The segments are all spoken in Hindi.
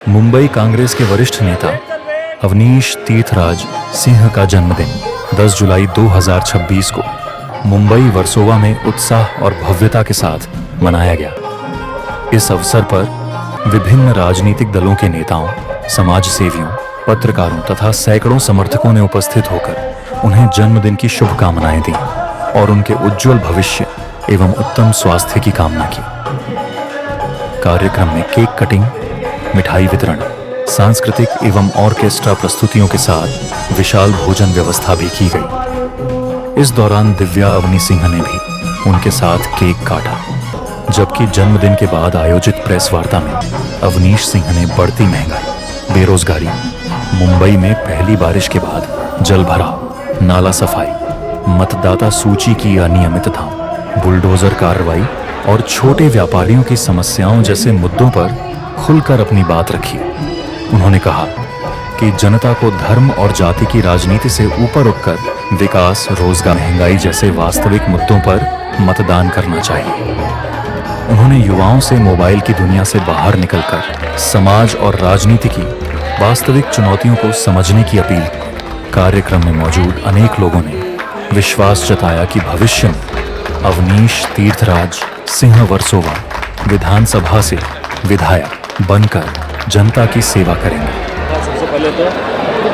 मुंबई कांग्रेस के वरिष्ठ नेता अवनीश तीर्थराज सिंह का जन्मदिन 10 जुलाई 2026 को मुंबई वर्सोवा में उत्साह और भव्यता के साथ मनाया गया। इस अवसर पर विभिन्न राजनीतिक दलों के नेताओं, समाज सेवियों, पत्रकारों तथा सैकड़ों समर्थकों ने उपस्थित होकर उन्हें जन्मदिन की शुभकामनाएं दी और उनके उज्जवल भविष्य एवं उत्तम स्वास्थ्य की कामना की। कार्यक्रम में केक कटिंग, मिठाई वितरण, सांस्कृतिक एवं ऑर्केस्ट्रा प्रस्तुतियों के साथ विशाल भोजन व्यवस्था भी की गई। इस दौरान दिव्या अवनी सिंह ने भी उनके साथ केक काटा। जबकि जन्मदिन के बाद आयोजित प्रेस वार्ता में अवनीश सिंह ने बढ़ती महंगाई, बेरोजगारी, मुंबई में पहली बारिश के बाद जल भराव, नाला सफाई, मतदाता सूची की अनियमितता, बुलडोजर कार्रवाई और छोटे व्यापारियों की समस्याओं जैसे मुद्दों पर खुलकर अपनी बात रखी। उन्होंने कहा कि जनता को धर्म और जाति की राजनीति से ऊपर उठकर विकास, रोजगार, महंगाई जैसे वास्तविक मुद्दों पर मतदान करना चाहिए। उन्होंने युवाओं से मोबाइल की दुनिया से बाहर निकलकर समाज और राजनीति की वास्तविक चुनौतियों को समझने की अपील की। कार्यक्रम में मौजूद अनेक लोगों ने विश्वास जताया कि भविष्य में अवनीश तीर्थराज सिंह वर्सोवा विधानसभा से विधायक बनकर जनता की सेवा करेंगे। सबसे पहले तो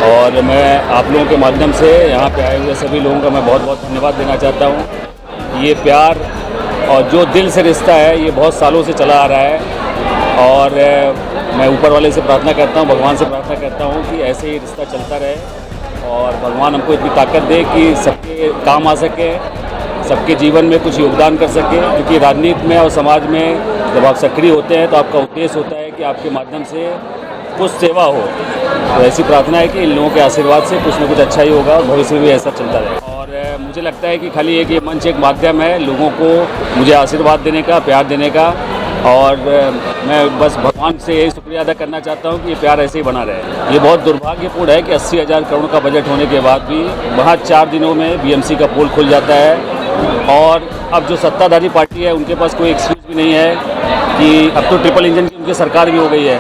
और मैं आप लोगों के माध्यम से यहाँ पे आए हुए सभी लोगों का मैं बहुत बहुत धन्यवाद देना चाहता हूँ। ये प्यार और जो दिल से रिश्ता है ये बहुत सालों से चला आ रहा है और मैं ऊपर वाले से प्रार्थना करता हूँ, भगवान से प्रार्थना करता हूँ कि ऐसे ही रिश्ता चलता रहे और भगवान हमको इतनी ताकत दे कि सबके काम आ सके, सबके जीवन में कुछ योगदान कर सके। क्योंकि राजनीति में और समाज में जब आप सक्रिय होते हैं तो आपका उद्देश्य होता है कि आपके माध्यम से कुछ सेवा हो। तो ऐसी प्रार्थना है कि इन लोगों के आशीर्वाद से कुछ न कुछ अच्छा ही होगा और भविष्य में भी ऐसा चलता रहे। और मुझे लगता है कि खाली एक ये मंच एक माध्यम है लोगों को मुझे आशीर्वाद देने का, प्यार देने का। और मैं बस भगवान से यही शुक्रिया अदा करना चाहता हूँ कि ये प्यार ऐसे ही बना रहे। ये बहुत दुर्भाग्यपूर्ण है कि 80,000 करोड़ का बजट होने के बाद भी वहाँ 4 दिनों में बीएमसी का पोल खुल जाता है और अब जो सत्ताधारी पार्टी है उनके पास कोई एक्सक्यूज़ भी नहीं है कि अब तो ट्रिपल इंजन की उनकी सरकार भी हो गई है,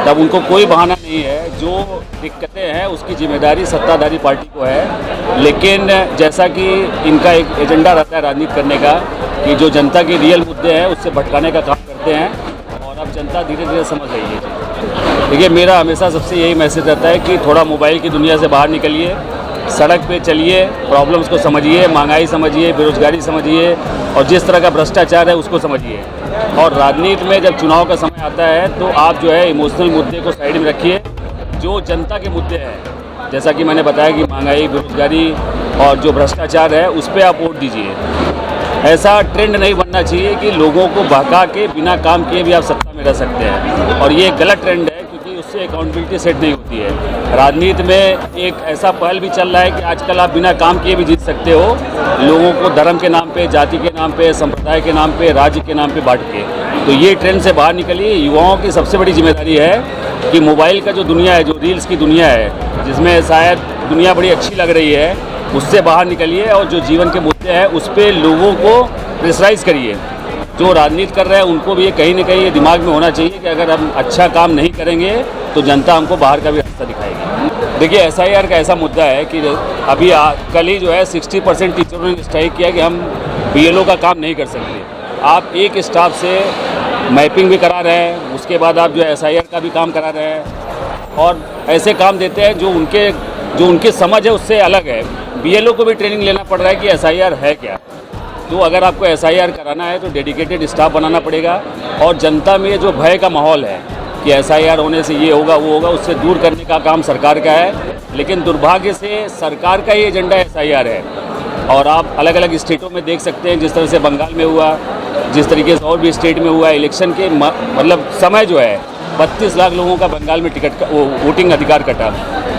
तब उनको कोई बहाना नहीं है। जो दिक्कतें हैं उसकी जिम्मेदारी सत्ताधारी पार्टी को है। लेकिन जैसा कि इनका एक एजेंडा रहता है राजनीति करने का कि जो जनता के रियल मुद्दे हैं उससे भटकाने का काम करते हैं और अब जनता धीरे धीरे समझ रही है। देखिए, मेरा हमेशा सबसे यही मैसेज रहता है कि थोड़ा मोबाइल की दुनिया से बाहर निकलिए, सड़क पे चलिए, प्रॉब्लम्स को समझिए, महंगाई समझिए, बेरोजगारी समझिए और जिस तरह का भ्रष्टाचार है उसको समझिए। और राजनीति में जब चुनाव का समय आता है तो आप जो है इमोशनल मुद्दे को साइड में रखिए। जो जनता के मुद्दे हैं, जैसा कि मैंने बताया कि महंगाई, बेरोजगारी और जो भ्रष्टाचार है उस पर आप वोट दीजिए। ऐसा ट्रेंड नहीं बनना चाहिए कि लोगों को बहका के बिना काम किए भी आप सत्ता में रह सकते हैं और ये गलत ट्रेंड है क्योंकि उससे अकाउंटेबिलिटी सेट नहीं होती है। राजनीति में एक ऐसा पहल भी चल रहा है कि आजकल आप बिना काम किए भी जीत सकते हो, लोगों को धर्म के नाम पे, जाति के नाम पे, संप्रदाय के नाम पे, राज्य के नाम पे बांट के। तो ये ट्रेंड से बाहर निकलिए। युवाओं की सबसे बड़ी जिम्मेदारी है कि मोबाइल का जो दुनिया है, जो रील्स की दुनिया है, जिसमें शायद दुनिया बड़ी अच्छी लग रही है, उससे बाहर निकलिए और जो जीवन के मुद्दे हैं उस पर लोगों को प्रेशराइज करिए। जो राजनीति कर रहे हैं उनको भी ये कहीं ना कहीं ये दिमाग में होना चाहिए कि अगर हम अच्छा काम नहीं करेंगे तो जनता हमको बाहर का भी रास्ता दिखाएगी। देखिए, SIR का ऐसा मुद्दा है कि अभी कल ही जो है 60% टीचरों ने स्ट्राइक किया कि हम BLO का काम नहीं कर सकते। आप एक स्टाफ से मैपिंग भी करा रहे हैं, उसके बाद आप जो है SIR का भी काम करा रहे हैं और ऐसे काम देते हैं जो उनकी समझ है उससे अलग है। BLO को भी ट्रेनिंग लेना पड़ रहा है कि SIR है क्या। तो अगर आपको SIR कराना है तो डेडिकेटेड स्टाफ बनाना पड़ेगा और जनता में जो भय का माहौल है कि SIR होने से ये होगा वो होगा, उससे दूर करने का काम सरकार का है। लेकिन दुर्भाग्य से सरकार का ही एजेंडा SIR है और आप अलग अलग स्टेटों में देख सकते हैं जिस तरह से बंगाल में हुआ, जिस तरीके से और भी स्टेट में हुआ। इलेक्शन के मतलब समय जो है 32 लाख लोगों का बंगाल में वोटिंग अधिकार कटा।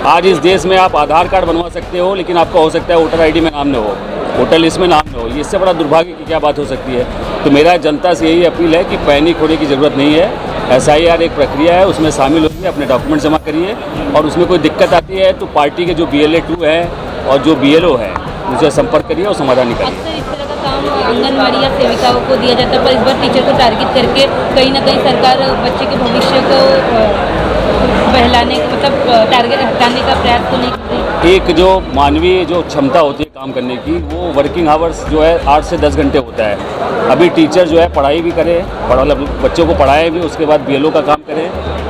आज इस देश में आप आधार कार्ड बनवा सकते हो लेकिन आपका हो सकता है वोटर ID में नाम न हो, वोटर लिस्ट में नाम न हो। इससे बड़ा दुर्भाग्य की क्या बात हो सकती है। तो मेरा जनता से यही अपील है कि पैनिक होने की ज़रूरत नहीं है। SIR एक प्रक्रिया है, उसमें शामिल होइए, अपने डॉक्यूमेंट जमा करिए और उसमें कोई दिक्कत आती है तो पार्टी के जो BLA 2 है और जो BLO है उनसे संपर्क करिए और समाधान निकालिए। काम आंगनबाड़ी या सेविकाओं को दिया जाता है, पर इस बार टीचर को टारगेट करके कहीं ना कहीं सरकार बच्चे के भविष्य को बहलाने का मतलब टारगेट हटाने का प्रयास तो नहीं कर रही? एक जो मानवीय जो क्षमता होती है काम करने की, वो वर्किंग आवर्स जो है 8 से 10 घंटे होता है। अभी टीचर जो है पढ़ाई भी करे, मतलब बच्चों को पढ़ाए भी, उसके बाद BLO का काम करे,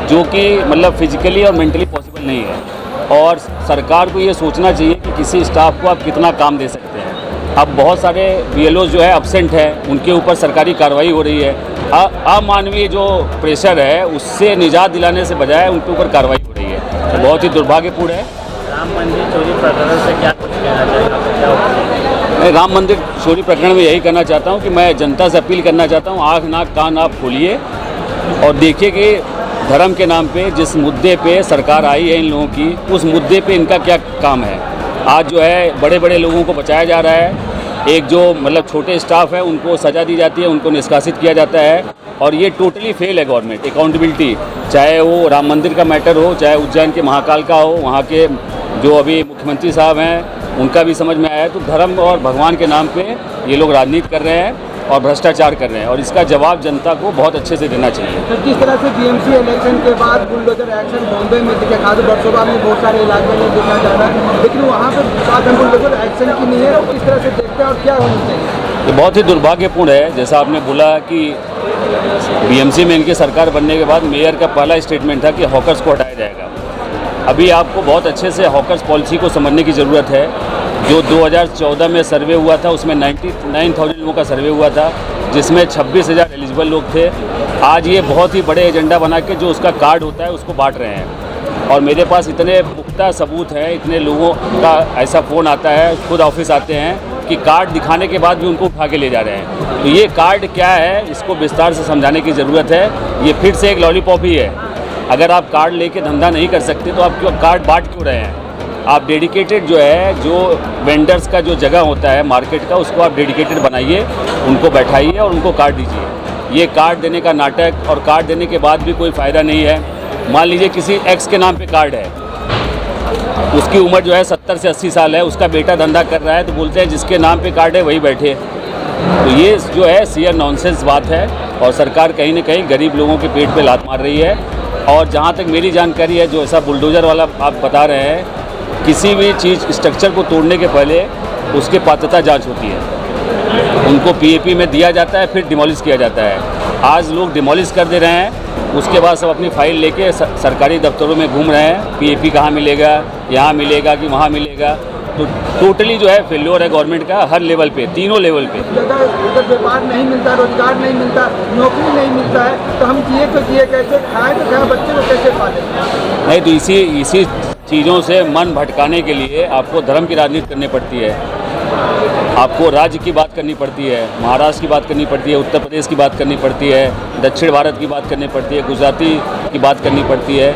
जो कि मतलब फिजिकली और मेंटली पॉसिबल नहीं है। और सरकार को ये सोचना चाहिए कि किसी स्टाफ को आप कितना काम दे सकते हैं। अब बहुत सारे BLOs जो है एब्सेंट है, उनके ऊपर सरकारी कार्रवाई हो रही है। अमानवीय जो प्रेशर है उससे निजात दिलाने से बजाय उनके ऊपर कार्रवाई हो रही है, तो बहुत ही दुर्भाग्यपूर्ण है। राम मंदिर चोरी प्रकरण से क्या कुछ कहना चाहिए? मैं राम मंदिर चोरी प्रकरण में यही कहना चाहता हूँ कि मैं जनता से अपील करना चाहता हूँ, आँख नाक कान आप खोलिए और देखिए कि धर्म के नाम पे जिस मुद्दे पे सरकार आई है इन लोगों की, उस मुद्दे पे इनका क्या काम है। आज जो है बड़े बड़े लोगों को बचाया जा रहा है, एक जो मतलब छोटे स्टाफ है उनको सज़ा दी जाती है, उनको निष्कासित किया जाता है, और ये टोटली फेल है गवर्नमेंट। अकाउंटेबिलिटी, चाहे वो राम मंदिर का मैटर हो, चाहे उज्जैन के महाकाल का हो, वहाँ के जो अभी मुख्यमंत्री साहब हैं उनका भी समझ में आया है। तो धर्म और भगवान के नाम पे ये लोग राजनीति कर रहे हैं और भ्रष्टाचार कर रहे हैं, और इसका जवाब जनता को बहुत अच्छे से देना चाहिए। सर, जिस तरह से BMC इलेक्शन के बाद बुलडोजर एक्शन बॉम्बे में दिखे, खास वर्सोवा में बहुत सारे इलाके में देखा जा रहा है, लेकिन वहाँ पर साधन बुलडोजर एक्शन की नहीं है, किस तरह से देखते हैं और क्या होनी चाहिए? ये बहुत ही दुर्भाग्यपूर्ण है। जैसा आपने बोला कि BMC में इनकी सरकार बनने के बाद मेयर का पहला स्टेटमेंट था कि हॉकर्स को हटाया जाएगा। अभी आपको बहुत अच्छे से हॉकर्स पॉलिसी को समझने की ज़रूरत है। जो 2014 में सर्वे हुआ था उसमें 99,000 लोगों का सर्वे हुआ था, जिसमें 26,000 एलिजिबल लोग थे। आज ये बहुत ही बड़े एजेंडा बना के जो उसका कार्ड होता है उसको बांट रहे हैं, और मेरे पास इतने पुख्ता सबूत हैं, इतने लोगों का ऐसा फ़ोन आता है, खुद ऑफिस आते हैं कि कार्ड दिखाने के बाद भी उनको उठा के ले जा रहे हैं। तो ये कार्ड क्या है, इसको विस्तार से समझाने की ज़रूरत है। ये फिर से एक लॉलीपॉप ही है। अगर आप कार्ड लेके धंधा नहीं कर सकते तो आप क्यों कार्ड बांट क्यों रहे हैं? आप डेडिकेटेड जो है, जो वेंडर्स का जो जगह होता है मार्केट का, उसको आप डेडिकेटेड बनाइए, उनको बैठाइए और उनको कार्ड दीजिए। ये कार्ड देने का नाटक, और कार्ड देने के बाद भी कोई फ़ायदा नहीं है। मान लीजिए किसी एक्स के नाम पे कार्ड है, उसकी उम्र जो है 70 से 80 साल है, उसका बेटा धंधा कर रहा है, तो बोलते हैं जिसके नाम पे कार्ड है वही बैठे। तो ये जो है सीयर नॉनसेंस बात है, और सरकार कहीं ना कहीं गरीब लोगों के पेट पे लात मार रही है। और जहाँ तक मेरी जानकारी है, जो ऐसा बुलडोज़र वाला आप बता रहे हैं, किसी भी चीज़ स्ट्रक्चर को तोड़ने के पहले उसके पात्रता जांच होती है, उनको PAP में दिया जाता है, फिर डिमोलिश किया जाता है। आज लोग डिमोलिश कर दे रहे हैं, उसके बाद सब अपनी फ़ाइल लेके सरकारी दफ्तरों में घूम रहे हैं, PAP कहाँ मिलेगा, यहाँ मिलेगा कि वहाँ मिलेगा। तो टोटली जो है फेल्योर है गवर्नमेंट का, हर लेवल पे, तीनों लेवल पे। जगह व्यापार नहीं मिलता, रोजगार नहीं मिलता, नौकरी नहीं मिलता है, तो हम जिए तो जिए कैसे, खाएँ तो खाएँ, बच्चे को कैसे पालें? नहीं, तो इसी चीज़ों से मन भटकाने के लिए आपको धर्म की राजनीति करनी पड़ती है, आपको राज्य की बात करनी पड़ती है, महाराष्ट्र की बात करनी पड़ती है, उत्तर प्रदेश की बात करनी पड़ती है, दक्षिण भारत की बात करनी पड़ती है, गुजराती की बात करनी पड़ती है।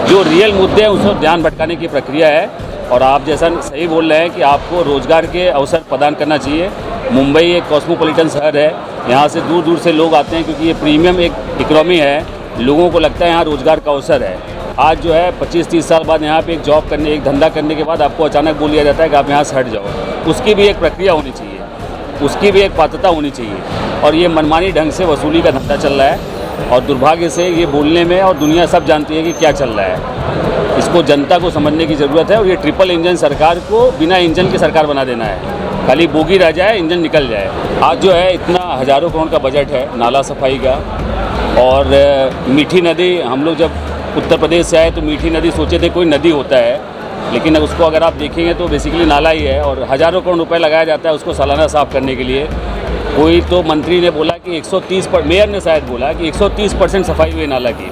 जो रियल मुद्दे हैं उस पर ध्यान भटकाने की प्रक्रिया है। और आप जैसा सही बोल रहे हैं कि आपको रोज़गार के अवसर प्रदान करना चाहिए। मुंबई एक कॉस्मोपॉलिटन शहर है, यहाँ से दूर दूर से लोग आते हैं क्योंकि ये प्रीमियम एक इकोनॉमी है, लोगों को लगता है यहाँ रोज़गार का अवसर है। आज जो है 25-30 साल बाद यहाँ पे एक जॉब करने, एक धंधा करने के बाद आपको अचानक बोल दिया जाता है कि आप यहाँ से हट जाओ। उसकी भी एक प्रक्रिया होनी चाहिए, उसकी भी एक पात्रता होनी चाहिए। और ये मनमानी ढंग से वसूली का धंधा चल रहा है, और दुर्भाग्य से ये बोलने में, और दुनिया सब जानती है कि क्या चल रहा है। इसको जनता को समझने की ज़रूरत है। और ये ट्रिपल इंजन सरकार को बिना इंजन की सरकार बना देना है, खाली बोगी रह जाए, इंजन निकल जाए। आज जो है इतना हज़ारों करोड़ का बजट है नाला सफाई का, और मीठी नदी, हम लोग जब उत्तर प्रदेश से आए तो मीठी नदी सोचे थे कोई नदी होता है, लेकिन उसको अगर आप देखेंगे तो बेसिकली नाला ही है, और हज़ारों करोड़ रुपए लगाया जाता है उसको सालाना साफ़ करने के लिए। कोई तो मंत्री ने बोला कि 130%, मेयर ने शायद बोला कि 130% सफाई हुई नाला की।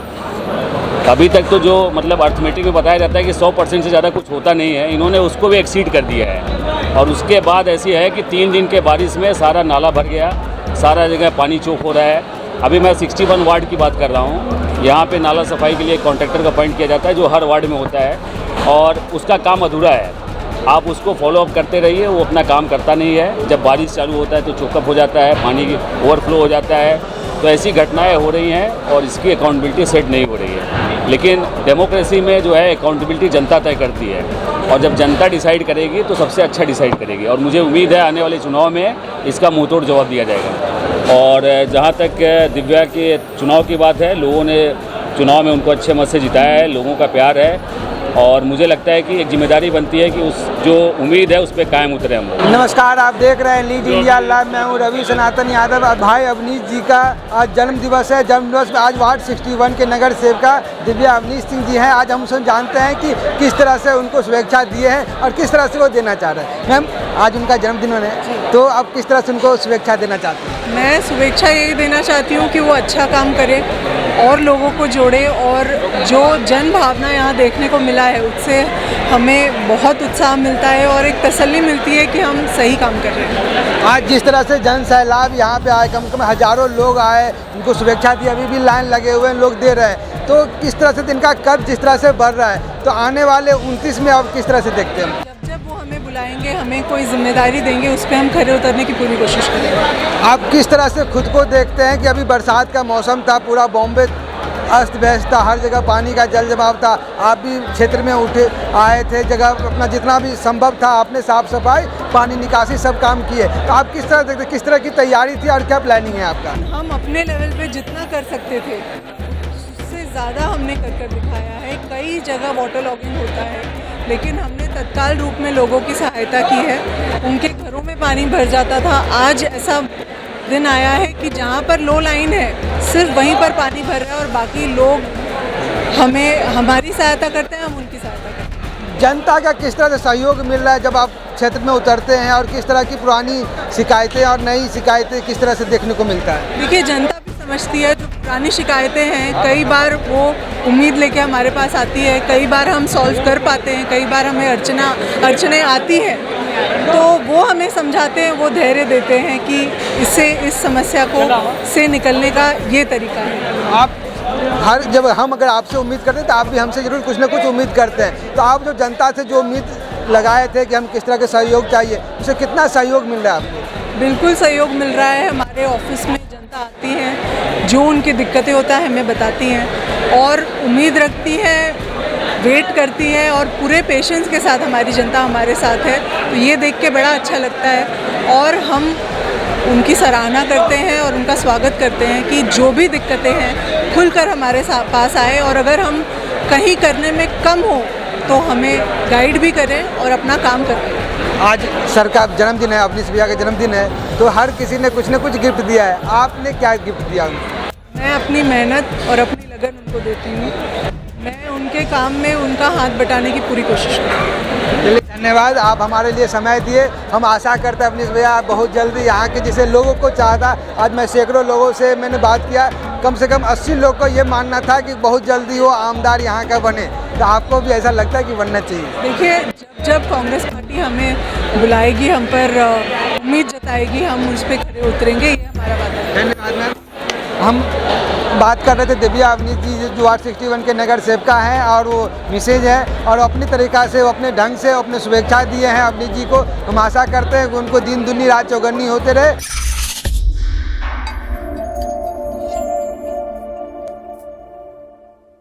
अभी तक तो जो मतलब अर्थमेटिक में बताया जाता है कि 100% से ज़्यादा कुछ होता नहीं है, इन्होंने उसको भी एक्सीड कर दिया है। और उसके बाद ऐसी है कि 3 दिन के बारिश में सारा नाला भर गया, सारा जगह पानी चौक हो रहा है। अभी मैं 61 वार्ड की बात कर रहा हूँ, यहाँ पे नाला सफाई के लिए कॉन्ट्रैक्टर का अपॉइंट किया जाता है, जो हर वार्ड में होता है, और उसका काम अधूरा है। आप उसको फॉलोअप करते रहिए, वो अपना काम करता नहीं है। जब बारिश चालू होता है तो चोकअप हो जाता है, पानी ओवरफ्लो हो जाता है। तो ऐसी घटनाएं हो रही हैं, और इसकी अकाउंटेबिलिटी सेट नहीं हो रही है। लेकिन डेमोक्रेसी में जो है अकाउंटेबिलिटी जनता तय करती है, और जब जनता डिसाइड करेगी तो सबसे अच्छा डिसाइड करेगी। और मुझे उम्मीद है आने वाले चुनाव में इसका मुंहतोड़ जवाब दिया जाएगा। और जहाँ तक दिव्या के चुनाव की बात है, लोगों ने चुनाव में उनको अच्छे मत से जिताया है, लोगों का प्यार है और मुझे लगता है कि एक जिम्मेदारी बनती है कि उस जो उम्मीद है उस पर कायम उतरे हम लोग। नमस्कार, आप देख रहे हैं लीड इंडिया लाइव। मैं हूं रवि सनातन यादव। भाई अवनीश जी का आज जन्म दिवस है। जन्म दिवस में आज वार्ड 61 के नगर सेविका दिव्या अवनीश सिंह जी हैं। आज हम उनसे जानते हैं कि किस तरह से उनको शुभेच्छा दिए हैं और किस तरह से वो देना चाह रहे हैं। मैम, आज उनका जन्मदिन है, तो आप किस तरह से उनको शुभेच्छा देना चाहते हैं? मैं शुभेच्छा यही देना चाहती हूँ कि वो अच्छा काम करे और लोगों को जोड़े, और जो जन भावना यहाँ देखने को मिला है उससे हमें बहुत उत्साह मिलता है और एक तसल्ली मिलती है कि हम सही काम कर रहे हैं। आज जिस तरह से जन सैलाब यहाँ पे आए, कम हजारों लोग आए, उनको शुभेच्छा दी, अभी भी लाइन लगे हुए हैं, लोग दे रहे हैं, तो किस तरह से इनका कद जिस तरह से बढ़ रहा है, तो आने वाले 29 में आप किस तरह से देखते हैं? जब वो हमें बुलाएंगे, हमें कोई जिम्मेदारी देंगे, उस पर हम खरे उतरने की पूरी कोशिश करेंगे। आप किस तरह से खुद को देखते हैं कि अभी बरसात का मौसम था, पूरा बॉम्बे अस्त व्यस्त था, हर जगह पानी का जल जमाव था, आप भी क्षेत्र में आए थे, जगह अपना जितना भी संभव था आपने साफ सफाई, पानी निकासी सब काम किए, तो आप किस तरह देखते, किस तरह की तैयारी थी और क्या प्लानिंग है आपका? हम अपने लेवल पे जितना कर सकते थे उससे ज़्यादा हमने कर दिखाया है। कई जगह वाटर लॉगिंग होता है, लेकिन हमने तत्काल रूप में लोगों की सहायता की है। उनके घरों में पानी भर जाता था, आज ऐसा दिन आया है कि जहाँ पर लो लाइन है सिर्फ वहीं पर पानी भर रहा है और बाकी लोग हमारी सहायता करते हैं, हम उनकी सहायता करते हैं। जनता का किस तरह से सहयोग मिल रहा है जब आप क्षेत्र में उतरते हैं, और किस तरह की पुरानी शिकायतें और नई शिकायतें किस तरह से देखने को मिलता है? देखिए, जनता भी समझती है, जो पुरानी शिकायतें हैं कई बार वो उम्मीद लेके हमारे पास आती है, कई बार हम सॉल्व कर पाते हैं, कई बार हमें अड़चनें आती हैं, तो वो हमें समझाते हैं, वो धैर्य देते हैं कि इस समस्या को से निकलने का ये तरीका है। आप जब हम अगर आपसे उम्मीद करते हैं तो आप भी हमसे जरूर कुछ ना कुछ उम्मीद करते हैं, तो आप जो जनता से जो उम्मीद लगाए थे कि हम किस तरह के सहयोग चाहिए, उससे कितना सहयोग मिल रहा है आपको? बिल्कुल सहयोग मिल रहा है। हमारे ऑफिस में जनता आती है, जो उनकी दिक्कतें होता है हमें बताती हैं और उम्मीद रखती है, वेट करती है, और पूरे पेशेंस के साथ हमारी जनता हमारे साथ है, तो ये देख के बड़ा अच्छा लगता है और हम उनकी सराहना करते हैं और उनका स्वागत करते हैं कि जो भी दिक्कतें हैं खुलकर हमारे पास आए, और अगर हम कहीं करने में कम हो तो हमें गाइड भी करें और अपना काम करें। आज सर का जन्मदिन है, अवनीश भैया का जन्मदिन है, तो हर किसी ने कुछ न कुछ गिफ्ट दिया है, आपने क्या गिफ्ट दिया उनको? मैं अपनी मेहनत और अपनी लगन उनको देती हूँ। मैं उनके काम में उनका हाथ बटाने की पूरी कोशिश करूँ। चलिए, धन्यवाद, आप हमारे लिए समय दिए। हम आशा करते हैं अवनीश भैया बहुत जल्दी यहाँ के जिसे लोगों को चाहता, आज मैं सैकड़ों लोगों से मैंने बात किया, कम से कम 80 लोग को ये मानना था कि बहुत जल्दी वो आमदार यहाँ का बने, तो आपको भी ऐसा लगता है कि बनना चाहिए? देखिए, जब कांग्रेस पार्टी हमें बुलाएगी, हम पर उम्मीद जताएगी, हम उस पर खड़े उतरेंगे, ये हमारा वादा है। धन्यवाद मैम। हम बात कर रहे थे दिव्या अवनीश जी, जो वार्ड 61 के नगर सेवका हैं और वो मिसेज है, और अपनी तरीक़ा से वो अपने ढंग से अपने शुभेच्छा दिए हैं अवनीश जी को। हम आशा करते हैं कि उनको दिन दुनी रात चौगन्नी होते रहे।